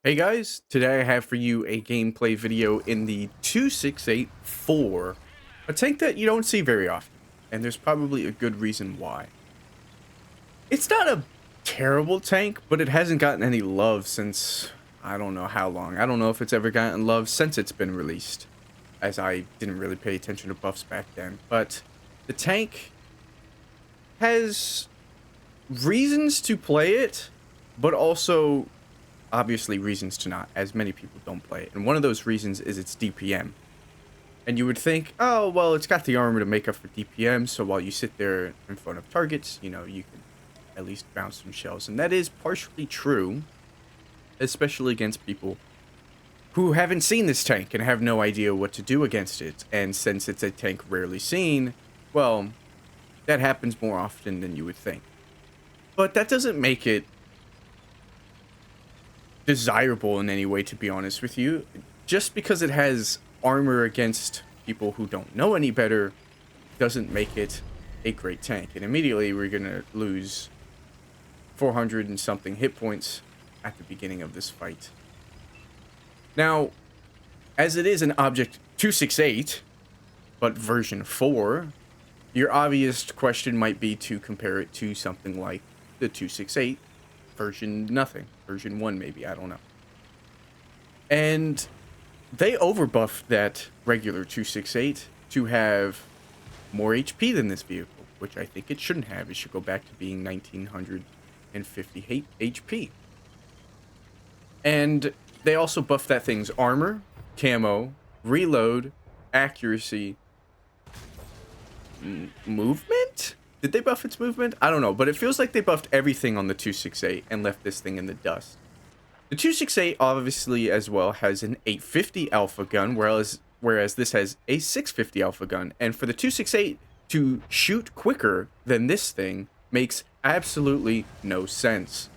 Hey guys, today I have for you a gameplay video in the 2684, a tank that you don't see very often, and there's probably a good reason why. It's not a terrible tank, but it hasn't gotten any love since I don't know how long. I don't know if it's ever gotten love since it's been released, as I didn't really pay attention to buffs back then. But the tank has reasons to play it, but also obviously reasons to not, as many people don't play it. And one of those reasons is its DPM. And you would think, oh, well, it's got the armor to make up for DPM, so while you sit there in front of targets, you know, you can at least bounce some shells. And that is partially true, especially against people who haven't seen this tank and have no idea what to do against it. And since it's a tank rarely seen, well, that happens more often than you would think. But that doesn't make it desirable in any way, to be honest with you. Just because it has armor against people who don't know any better doesn't make it a great tank. And immediately we're gonna lose 400 and something hit points at the beginning of this fight. Now, as it is an Object 268, but version 4, your obvious question might be to compare it to something like the 268 version nothing, version 1 maybe, I don't know. And they overbuffed that regular 268 to have more HP than this vehicle, which I think it shouldn't have. It should go back to being 1950 HP. And they also buffed that thing's armor, camo, reload, accuracy, movement? Did they buff its movement? I don't know, but it feels like they buffed everything on the 268 and left this thing in the dust. The 268 obviously as well has an 850 alpha gun, whereas this has a 650 alpha gun. And for the 268 to shoot quicker than this thing makes absolutely no sense.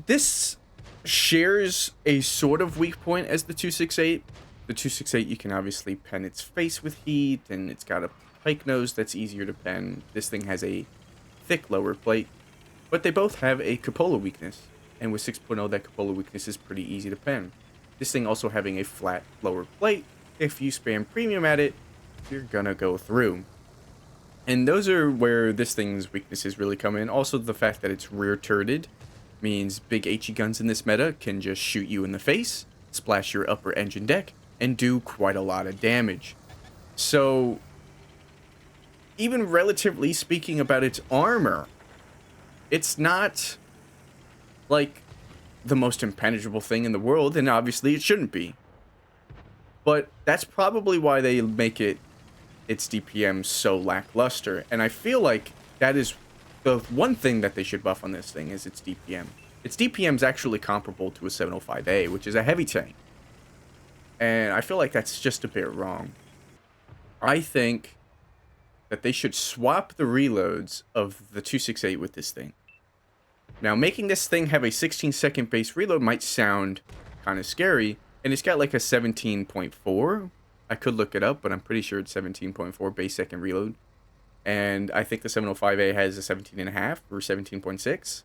This shares a sort of weak point as the 268. The 268, you can obviously pen its face with heat, and it's got a pike nose that's easier to pen. This thing has a thick lower plate, but they both have a cupola weakness, and with 6.0 that cupola weakness is pretty easy to pen. This thing also having a flat lower plate, if you spam premium at it, you're gonna go through. And those are where this thing's weaknesses really come in. Also, the fact that it's rear turreted means big HE guns in this meta can just shoot you in the face, splash your upper engine deck, and do quite a lot of damage. So even relatively speaking about its armor, it's not like the most impenetrable thing in the world, and obviously it shouldn't be. But that's probably why they make its DPM so lackluster, and I feel like that is the one thing that they should buff on this thing is its DPM. Its DPM is actually comparable to a 705A, which is a heavy tank. And I feel like that's just a bit wrong. I think that they should swap the reloads of the 268 with this thing. Now, making this thing have a 16-second base reload might sound kind of scary, and it's got like a 17.4. I could look it up, but I'm pretty sure it's 17.4 base second reload. And I think the 705A has a 17.5 or 17.6.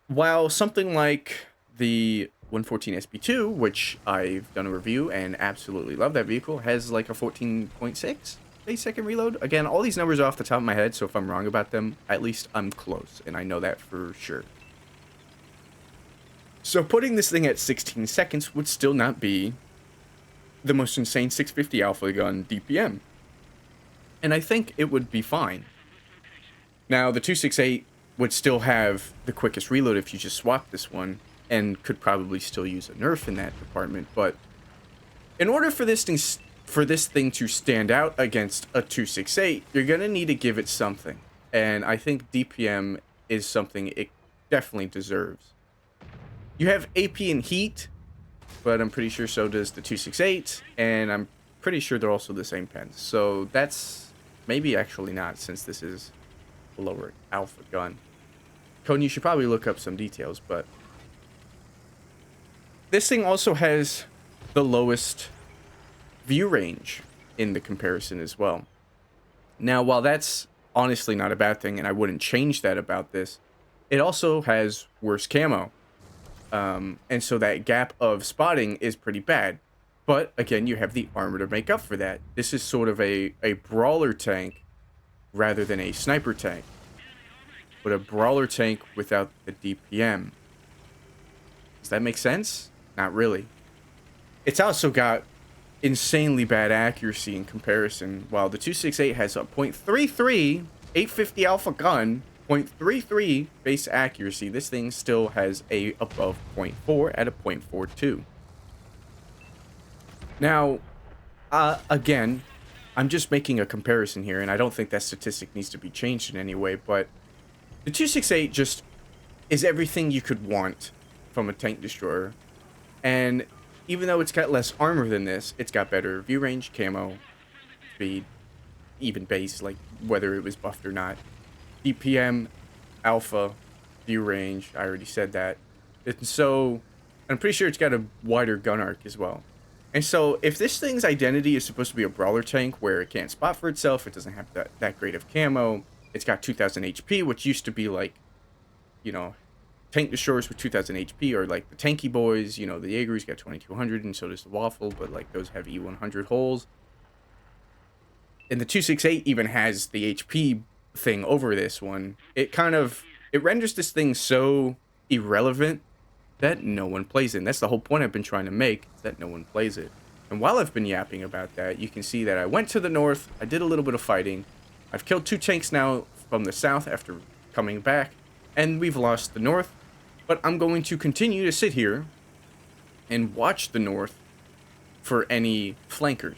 While something like the 114 SP2, which I've done a review and absolutely love that vehicle, has like a 14.6 base second reload. Again, all these numbers are off the top of my head, so if I'm wrong about them, at least I'm close, and I know that for sure. So putting this thing at 16 seconds would still not be the most insane 650 alpha gun DPM. And I think it would be fine. Now, the 268 would still have the quickest reload if you just swap this one, and could probably still use a nerf in that department, but in order for this thing to stand out against a 268, you're gonna need to give it something, and I think DPM is something it definitely deserves. You have AP and heat, but I'm pretty sure so does the 268, and I'm pretty sure they're also the same pens, so that's maybe actually not, since this is a lower alpha gun. Cody, you should probably look up some details, but this thing also has the lowest view range in the comparison as well. Now, while that's honestly not a bad thing, and I wouldn't change that about this, it also has worse camo. And so that gap of spotting is pretty bad. But again, you have the armor to make up for that. This is sort of a brawler tank rather than a sniper tank, but a brawler tank without the DPM. Does that make sense? Not really. It's also got insanely bad accuracy in comparison. While the 268 has a .33 850 alpha gun, .33 base accuracy, this thing still has a above .4 at a .42. Now, again, I'm just making a comparison here, and I don't think that statistic needs to be changed in any way, but the 268 just is everything you could want from a tank destroyer. And even though it's got less armor than this, it's got better view range, camo, speed, even base, like whether it was buffed or not. DPM, alpha, view range, I already said that. And so, I'm pretty sure it's got a wider gun arc as well. And so, if this thing's identity is supposed to be a brawler tank where it can't spot for itself, it doesn't have that great of camo, it's got 2000 HP, which used to be like, you know, tank destroyers with 2000 HP are like the tanky boys, you know, the Jaeger's got 2200 and so does the Waffle, but like those have E100 holes. And the 268 even has the HP thing over this one. It renders this thing so irrelevant that no one plays it. And that's the whole point I've been trying to make, is that no one plays it. And while I've been yapping about that, you can see that I went to the north, I did a little bit of fighting, I've killed 2 tanks now from the south after coming back, and we've lost the north. But I'm going to continue to sit here and watch the north for any flankers.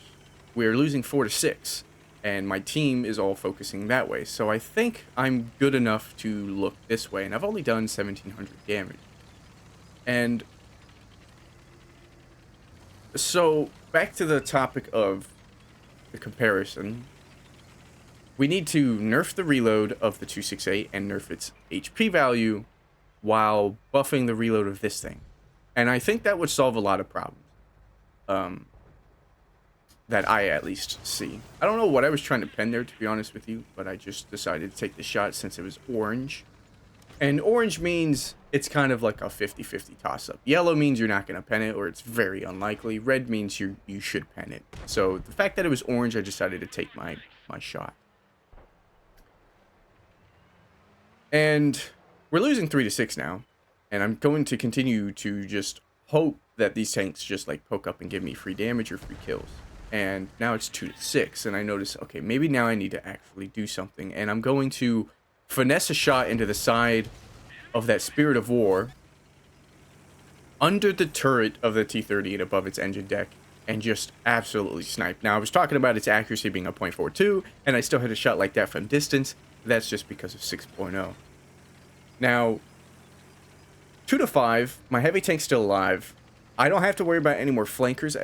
We're losing 4-6, and my team is all focusing that way. So I think I'm good enough to look this way, and I've only done 1700 damage. And so back to the topic of the comparison. We need to nerf the reload of the 268 and nerf its HP value while buffing the reload of this thing. And I think that would solve a lot of problems. That I at least see. I don't know what I was trying to pen there, to be honest with you, but I just decided to take the shot since it was orange. And orange means it's kind of like a 50-50 toss-up. Yellow means you're not going to pen it, or it's very unlikely. Red means you should pen it. So the fact that it was orange, I decided to take my shot. And we're losing 3-6 now, and I'm going to continue to just hope that these tanks just like poke up and give me free damage or free kills. And now it's 2-6, and I notice, okay, maybe now I need to actually do something, and I'm going to finesse a shot into the side of that Spirit of War under the turret of the T-30 and above its engine deck, and just absolutely snipe. Now, I was talking about its accuracy being a .42, and I still hit a shot like that from distance. That's just because of 6.0. Now, 2-5, my heavy tank's still alive. I don't have to worry about any more flankers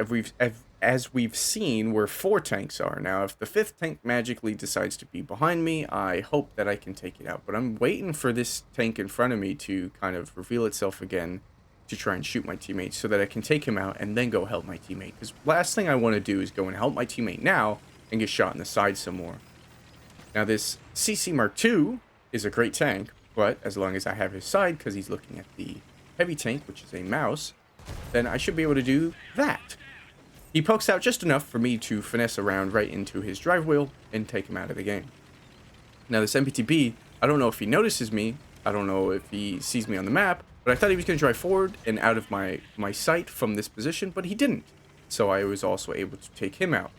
as we've seen where 4 tanks are. Now, if the 5th tank magically decides to be behind me, I hope that I can take it out. But I'm waiting for this tank in front of me to kind of reveal itself again to try and shoot my teammate so that I can take him out and then go help my teammate. Because last thing I want to do is go and help my teammate now and get shot in the side some more. Now, this CC Mark II is a great tank, but as long as I have his side, because he's looking at the heavy tank, which is a mouse, then I should be able to do that. He pokes out just enough for me to finesse around right into his drive wheel and take him out of the game. Now, this MPTB, I don't know if he notices me, I don't know if he sees me on the map, but I thought he was going to drive forward and out of my sight from this position, but he didn't. So I was also able to take him out.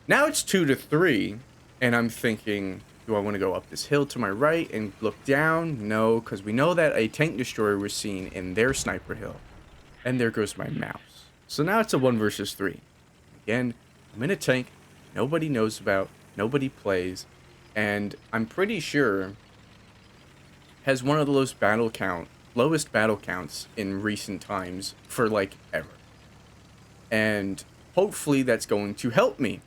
Now it's 2-3, and I'm thinking, do I want to go up this hill to my right and look down? No, because we know that a tank destroyer was seen in their sniper hill. And there goes my mouse. So now it's a 1 versus 3. Again, I'm in a tank nobody knows about, nobody plays, and I'm pretty sure has one of the lowest battle counts in recent times for like ever. And hopefully that's going to help me,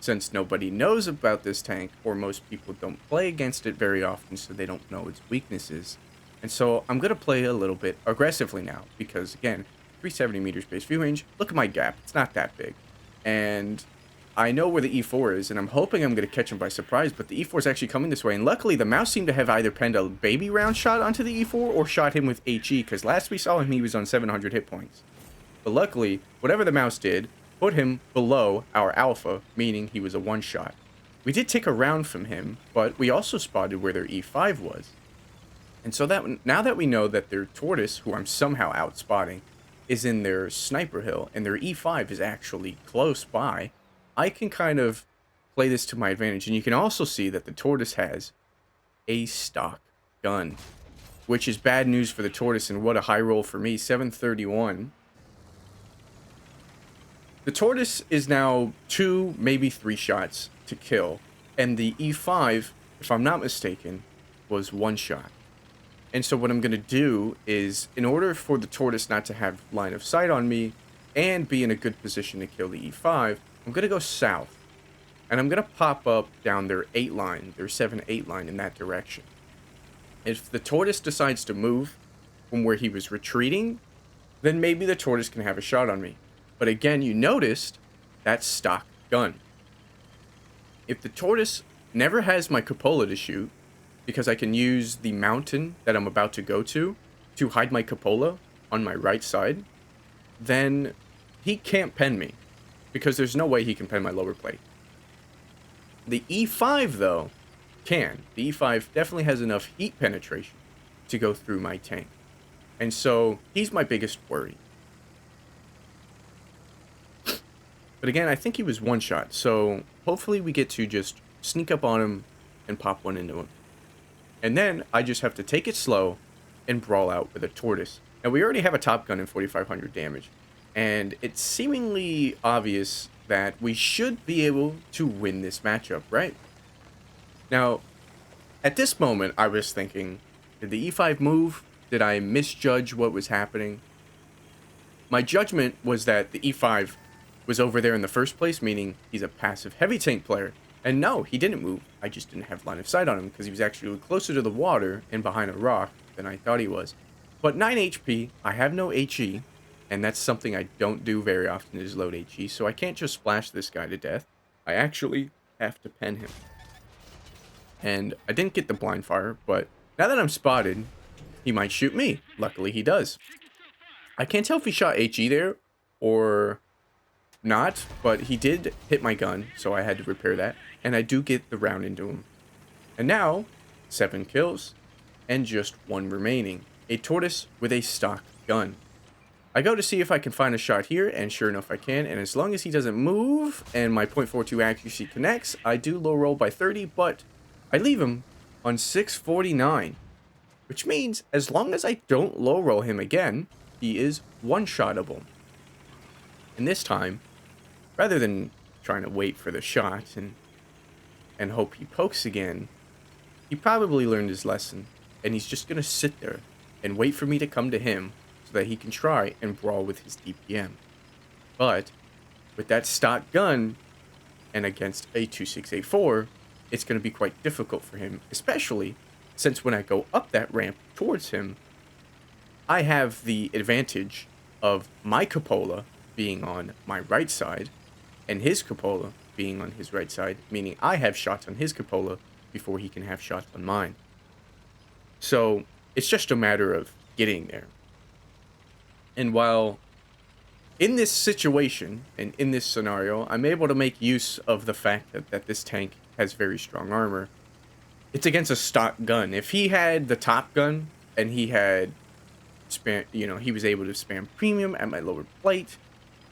since nobody knows about this tank, or most people don't play against it very often, so they don't know its weaknesses. And so I'm going to play a little bit aggressively now, because again, 370 meters base view range, look at my gap, it's not that big. And I know where the E4 is, and I'm hoping I'm going to catch him by surprise, but the E4 is actually coming this way, and luckily the mouse seemed to have either penned a baby round shot onto the E4 or shot him with HE, because last we saw him, he was on 700 hit points. But luckily, whatever the mouse did, put him below our alpha, meaning he was a one-shot. We did take a round from him, but we also spotted where their E5 was. And so that now that we know that their Tortoise, who I'm somehow outspotting, is in their sniper hill, and their E5 is actually close by, I can kind of play this to my advantage. And you can also see that the Tortoise has a stock gun, which is bad news for the Tortoise, and what a high roll for me, 731. The Tortoise is now 2, maybe 3 shots to kill, and the E5, if I'm not mistaken, was 1 shot. And so what I'm going to do is, in order for the Tortoise not to have line of sight on me and be in a good position to kill the E5, I'm going to go south. And I'm going to pop up down their 8 line, their 7-8 line in that direction. If the Tortoise decides to move from where he was retreating, then maybe the Tortoise can have a shot on me. But again, you noticed that's stock gun. If the Tortoise never has my cupola to shoot, because I can use the mountain that I'm about to go to hide my cupola on my right side, then he can't pen me, because there's no way he can pen my lower plate. The E5, though, can. The E5 definitely has enough heat penetration to go through my tank. And so, he's my biggest worry. But again, I think he was 1 shot, so hopefully we get to just sneak up on him and pop one into him. And then I just have to take it slow and brawl out with a Tortoise. Now, we already have a top gun in 4,500 damage, and it's seemingly obvious that we should be able to win this matchup, right? Now, at this moment, I was thinking, did the E5 move? Did I misjudge what was happening? My judgment was that the E5 was over there in the first place, meaning he's a passive heavy tank player. And no, he didn't move. I just didn't have line of sight on him because he was actually closer to the water and behind a rock than I thought he was. But 9 HP, I have no HE, and that's something I don't do very often is load HE, so I can't just splash this guy to death. I actually have to pen him. And I didn't get the blind fire, but now that I'm spotted, he might shoot me. Luckily, he does. I can't tell if he shot HE there or not, but he did hit my gun, so I had to repair that. And I do get the round into him. And now, 7 kills, and just 1 remaining. A Tortoise with a stock gun. I go to see if I can find a shot here, and sure enough I can, and as long as he doesn't move, and my .42 accuracy connects, I do low roll by 30, but I leave him on 649. Which means, as long as I don't low roll him again, he is one-shottable. And this time, rather than trying to wait for the shot and hope he pokes again, he probably learned his lesson, and he's just gonna sit there and wait for me to come to him so that he can try and brawl with his DPM. But with that stock gun and against a 2684, it's gonna be quite difficult for him, especially since when I go up that ramp towards him, I have the advantage of my cupola being on my right side and his cupola being on his right side, meaning I have shots on his cupola before he can have shots on mine. So it's just a matter of getting there. And while in this situation and in this scenario, I'm able to make use of the fact that this tank has very strong armor, it's against a stock gun. If he had the top gun and he had he was able to spam premium at my lower plate,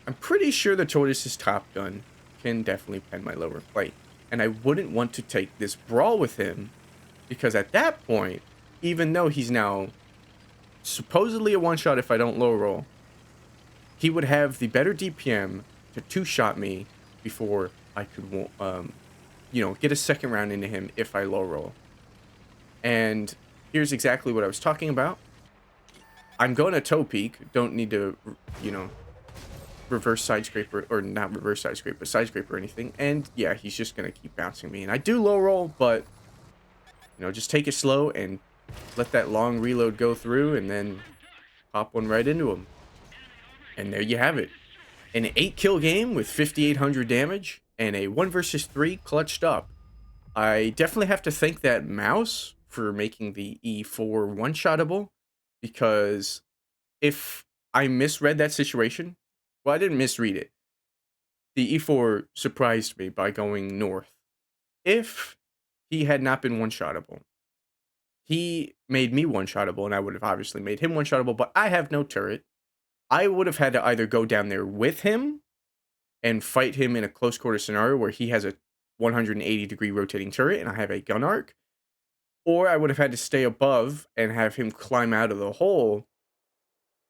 I'm pretty sure the Tortoise's top gun can definitely pen my lower plate. And I wouldn't want to take this brawl with him, because at that point, even though he's now supposedly a one-shot if I don't low roll, he would have the better DPM to two-shot me before I could, get a second round into him if I low roll. And here's exactly what I was talking about. I'm going to toe peek, don't need to, reverse side scraper, or not reverse side scraper, but side scraper or anything. And yeah, he's just going to keep bouncing me. And I do low roll, but, just take it slow and let that long reload go through and then pop one right into him. And there you have it. An 8-kill game with 5,800 damage and a 1 versus 3 clutched up. I definitely have to thank that mouse for making the E4 one-shottable, because if I misread that situation, well, I didn't misread it. The E4 surprised me by going north. If he had not been one-shottable, he made me one-shottable, and I would have obviously made him one-shottable, but I have no turret. I would have had to either go down there with him and fight him in a close quarter scenario where he has a 180-degree rotating turret and I have a gun arc, or I would have had to stay above and have him climb out of the hole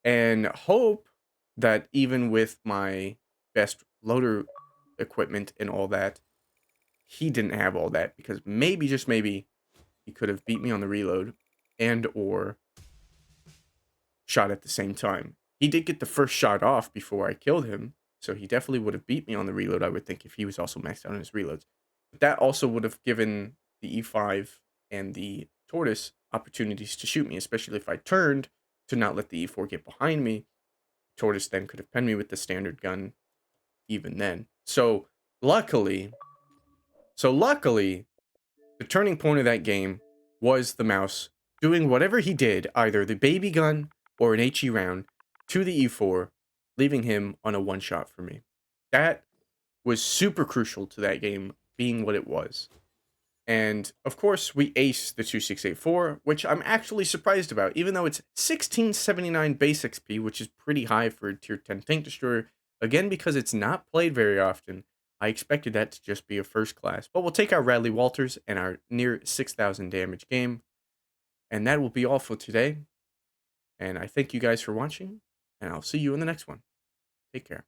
and hope that even with my best loader equipment and all that, he didn't have all that, because maybe, just maybe, he could have beat me on the reload and or shot at the same time. He did get the first shot off before I killed him, so he definitely would have beat me on the reload, I would think, if he was also maxed out on his reloads. But that also would have given the E5 and the Tortoise opportunities to shoot me, especially if I turned to not let the E4 get behind me. Tortoise then could have penned me with the standard gun even then. Luckily, luckily, the turning point of that game was the mouse doing whatever he did, either the baby gun or an HE round, to the E4, leaving him on a one-shot for me. That was super crucial to that game being what it was. And, of course, we aced the 2684, which I'm actually surprised about, even though it's 1679 base XP, which is pretty high for a tier 10 tank destroyer. Again, because it's not played very often, I expected that to just be a first class. But we'll take our Radley Walters and our near 6,000 damage game. And that will be all for today. And I thank you guys for watching, and I'll see you in the next one. Take care.